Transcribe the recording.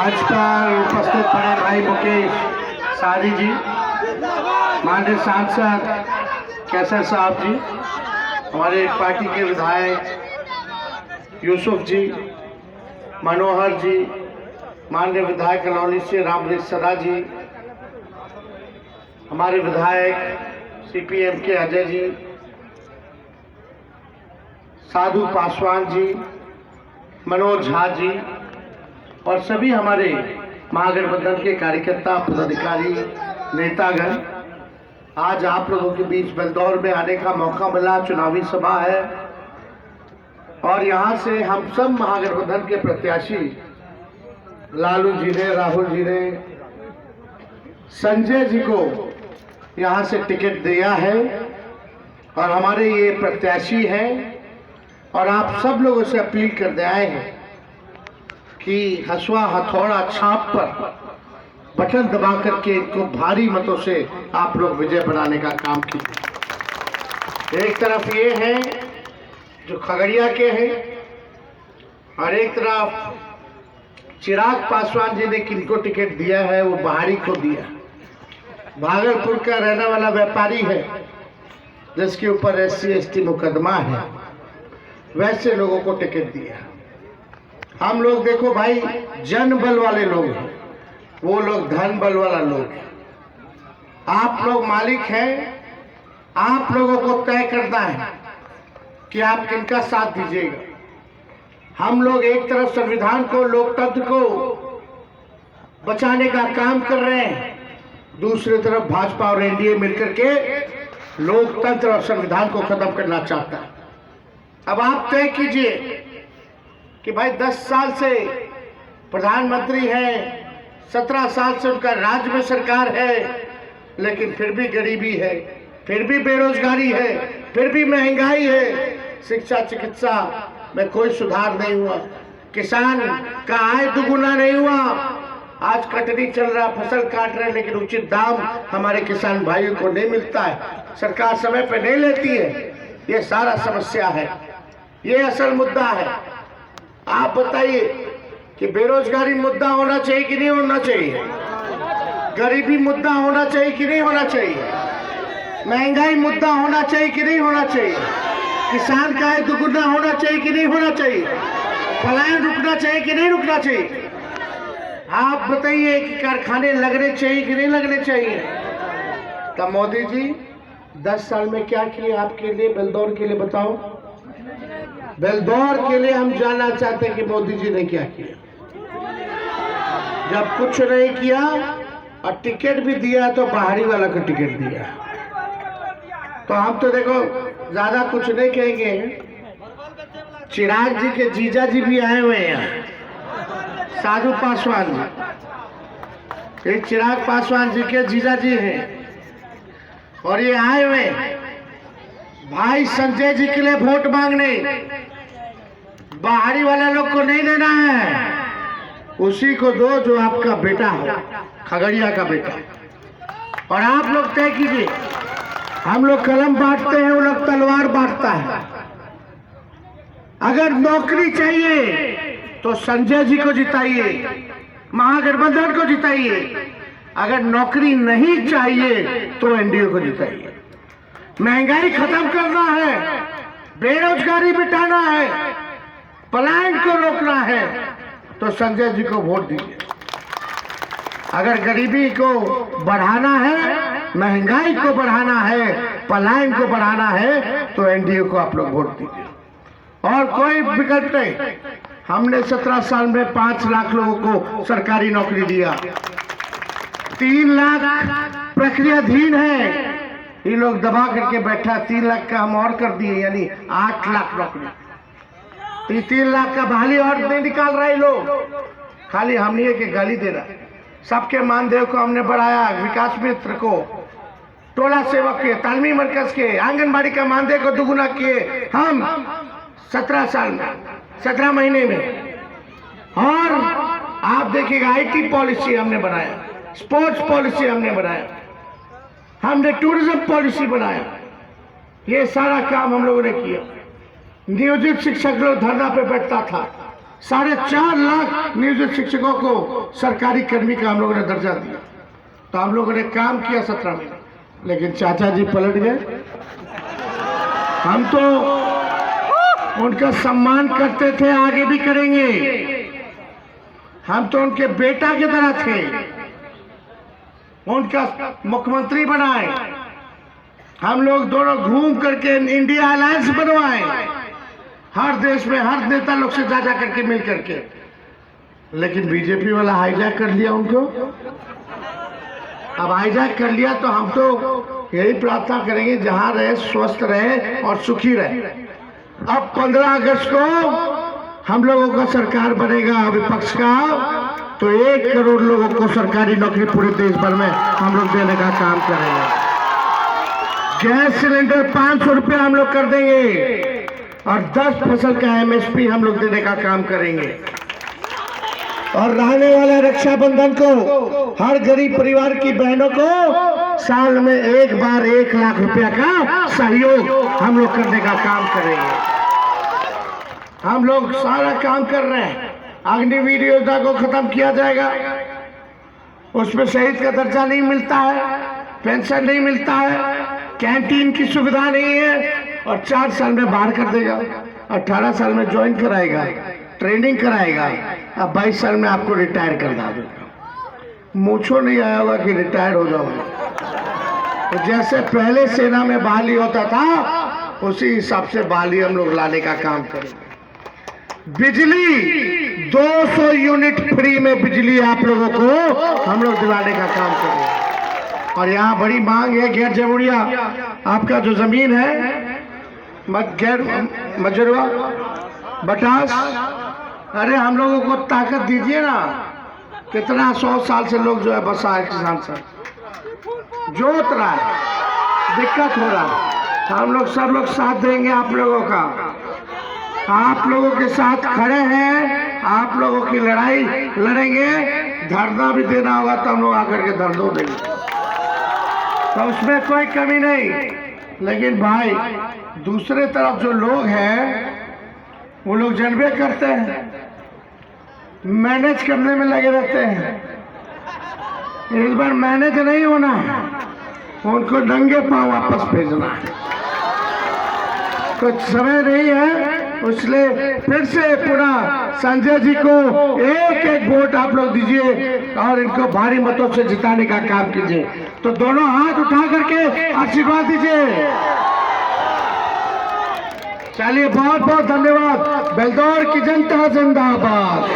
मंच पर उपस्थित बड़े भाई मुकेश सारी जी, माननीय सांसद कैसर साहब जी, हमारे पार्टी के विधायक यूसुफ जी, मनोहर जी, माननीय विधायक कलौनी से रामवृक्ष सदा जी, हमारे विधायक सीपीएम के अजय जी, साधु पासवान जी, मनोज झा जी और सभी हमारे महागठबंधन के कार्यकर्ता, पदाधिकारी, नेतागण, आज आप लोगों के बीच बेलदौर में आने का मौका मिला। चुनावी सभा है और यहाँ से हम सब महागठबंधन के प्रत्याशी लालू जी ने, राहुल जी ने, संजय जी को यहाँ से टिकट दिया है और हमारे ये प्रत्याशी हैं और आप सब लोगों से अपील करने आए हैं कि हसुआ हथौड़ा छाप पर बटन दबा करके इनको भारी मतों से आप लोग विजय बनाने का काम कीजिए। एक तरफ ये हैं जो खगड़िया के हैं और एक तरफ चिराग पासवान जी ने किनको टिकट दिया है, वो बाहरी को दिया। भागलपुर का रहने वाला व्यापारी है जिसके ऊपर SC/ST मुकदमा है, वैसे लोगों को टिकट दिया। हम लोग देखो भाई, जन बल वाले लोग हैं, वो लोग धन बल वाला लोग हैं। आप लोग मालिक हैं, आप लोगों को तय करना है कि आप किनका साथ दीजिएगा। हम लोग एक तरफ संविधान को, लोकतंत्र को बचाने का काम कर रहे हैं, दूसरी तरफ भाजपा और एनडीए मिलकर के लोकतंत्र और संविधान को खत्म करना चाहता है। अब आप तय कीजिए कि भाई 10 साल से प्रधानमंत्री हैं, 17 साल से उनका राज्य में सरकार है, लेकिन फिर भी गरीबी है, फिर भी बेरोजगारी है, फिर भी महंगाई है, शिक्षा चिकित्सा में कोई सुधार नहीं हुआ, किसान का आय दुगुना नहीं हुआ। आज कटनी चल रहा, फसल काट रहे, लेकिन उचित दाम हमारे किसान भाइयों को नहीं मिलता है, सरकार समय पर नहीं लेती है। ये सारा समस्या है, ये असल मुद्दा है। आप बताइए कि बेरोजगारी मुद्दा होना चाहिए कि नहीं होना चाहिए, गरीबी मुद्दा होना चाहिए कि नहीं होना चाहिए, महंगाई मुद्दा होना चाहिए कि नहीं होना चाहिए, किसान का आय दुगुना होना चाहिए कि नहीं होना चाहिए, पलायन रुकना चाहिए कि नहीं रुकना चाहिए। आप बताइए कि कारखाने लगने चाहिए कि नहीं लगने चाहिए। तो मोदी जी 10 साल में क्या किए आपके लिए, बेलदौर के लिए बताओ। बेलदौर के लिए हम जानना चाहते हैं कि मोदी जी ने क्या किया। जब कुछ नहीं किया और टिकट भी दिया तो बाहरी वाला को टिकट दिया, तो हम तो देखो ज्यादा कुछ नहीं कहेंगे। चिराग जी के जीजा जी भी आए हुए हैं, साधु पासवान जी, ये चिराग पासवान जी के जीजा जी हैं और ये आए हुए भाई संजय जी के लिए वोट मांगने। बाहरी वाला लोग को नहीं देना है, उसी को दो जो आपका बेटा हो, खगड़िया का बेटा। और आप लोग तय कीजिए, हम लोग कलम बांटते हैं, वो लोग तलवार बांटता है। अगर नौकरी चाहिए तो संजय जी को जिताइए, महागठबंधन को जिताइए। अगर नौकरी नहीं चाहिए तो एनडीए को जिताइए। महंगाई खत्म करना है, बेरोजगारी मिटाना है, पलायन को रोकना है, तो संजय जी को वोट दीजिए। अगर गरीबी को बढ़ाना है, महंगाई को बढ़ाना है, पलायन को बढ़ाना है, तो एनडीए को आप लोग वोट दीजिए और कोई विकल्प नहीं। हमने 17 साल में 5 लाख लोगों को सरकारी नौकरी दिया, 3 लाख प्रक्रियाधीन है, ये लोग दबा करके बैठा। 3 लाख का हम और कर दिए, यानी 8 लाख नौकरी। 3 लाख का बहाली और नहीं निकाल रहे लोग, खाली हमने के गाली दे रहा। सबके मानदेय को हमने बढ़ाया, विकास मित्र को, टोला सेवक के, तालमी मरकज के, आंगनबाड़ी का मानदेय को दुगुना किए हम 17 साल में, 17 महीने में। और आप देखिएगा IT पॉलिसी हमने बनाया, स्पोर्ट्स पॉलिसी हमने बनाया, हमने टूरिज्म पॉलिसी बनाया। ये सारा काम हम लोगों ने किया। नियोजित शिक्षक लोग धरना पे बैठता था, 4.5 लाख नियोजित शिक्षकों को सरकारी कर्मी का हम लोगों ने दर्जा दिया। तो हम लोगों ने काम किया 17 महीने, लेकिन चाचा जी पलट गए। हम तो उनका सम्मान करते थे, आगे भी करेंगे। हम तो उनके बेटा की तरह थे, उनका मुख्यमंत्री बनाए, हम लोग दोनों घूम करके इंडिया अलायंस बनवाए, हर देश में हर नेता लोग से जा करके मिल करके। लेकिन बीजेपी वाला हाईजैक कर लिया उनको। अब हाईजैक कर लिया तो हम तो यही प्रार्थना करेंगे जहां रहे स्वस्थ रहे और सुखी रहे। अब 15 अगस्त को हम लोगों का सरकार बनेगा विपक्ष का, तो 1 करोड़ लोगों को सरकारी नौकरी पूरे देश भर में हम लोग देने का काम करेंगे। गैस सिलेंडर 500 रुपये हम लोग कर देंगे और 10 फसल का MSP हम लोग देने का काम करेंगे। और रहने वाला रक्षाबंधन को हर गरीब परिवार की बहनों को साल में एक बार 1 लाख रुपया का सहयोग हम लोग करने का काम करेंगे। हम लोग सारा काम कर रहे हैं। अग्निवीर योजना को खत्म किया जाएगा, उसमें शहीद का दर्जा नहीं मिलता है, पेंशन नहीं मिलता है, कैंटीन की सुविधा नहीं है, और 4 साल में बाहर कर देगा। 18 साल में ज्वाइन कराएगा, ट्रेनिंग कराएगा, अब 22 साल में आपको रिटायर कर देगा। मूछो नहीं आया होगा कि रिटायर हो जाओगे। तो जैसे पहले सेना में बहाली होता था, उसी हिसाब से बहाली हम लोग लाने का काम करेंगे। बिजली 200 यूनिट फ्री में बिजली आप लोगों को हम लोग दिलाने का काम करेंगे। और यहाँ बड़ी मांग है। गैर जमुड़िया आपका जो जमीन है, गैर मजरवा बटास, अरे हम लोगों को ताकत दीजिए ना। कितना 100 साल से लोग जो है बसा है, किसान सब जोत रहा है, दिक्कत हो रहा है। हम लोग सब लोग साथ देंगे आप लोगों का, आप लोगों के साथ खड़े हैं, आप लोगों की लड़ाई लड़ेंगे। धरना भी देना होगा तो हम लोग आकर के धरना देंगे, तो उसमें कोई कमी नहीं। लेकिन भाई दूसरे तरफ जो लोग हैं वो लोग जनबे करते हैं, मैनेज करने में लगे रहते हैं। इस बार मैनेज नहीं होना है, उनको नंगे पांव वापस भेजना है। कुछ समय नहीं है, इसलिए फिर से पुनः संजय जी को एक एक वोट आप लोग दीजिए और इनको भारी मतों से जिताने का काम कीजिए। तो दोनों हाथ उठा करके आशीर्वाद दीजिए। चलिए, बहुत बहुत धन्यवाद। बेलदौर की जनता जिंदाबाद।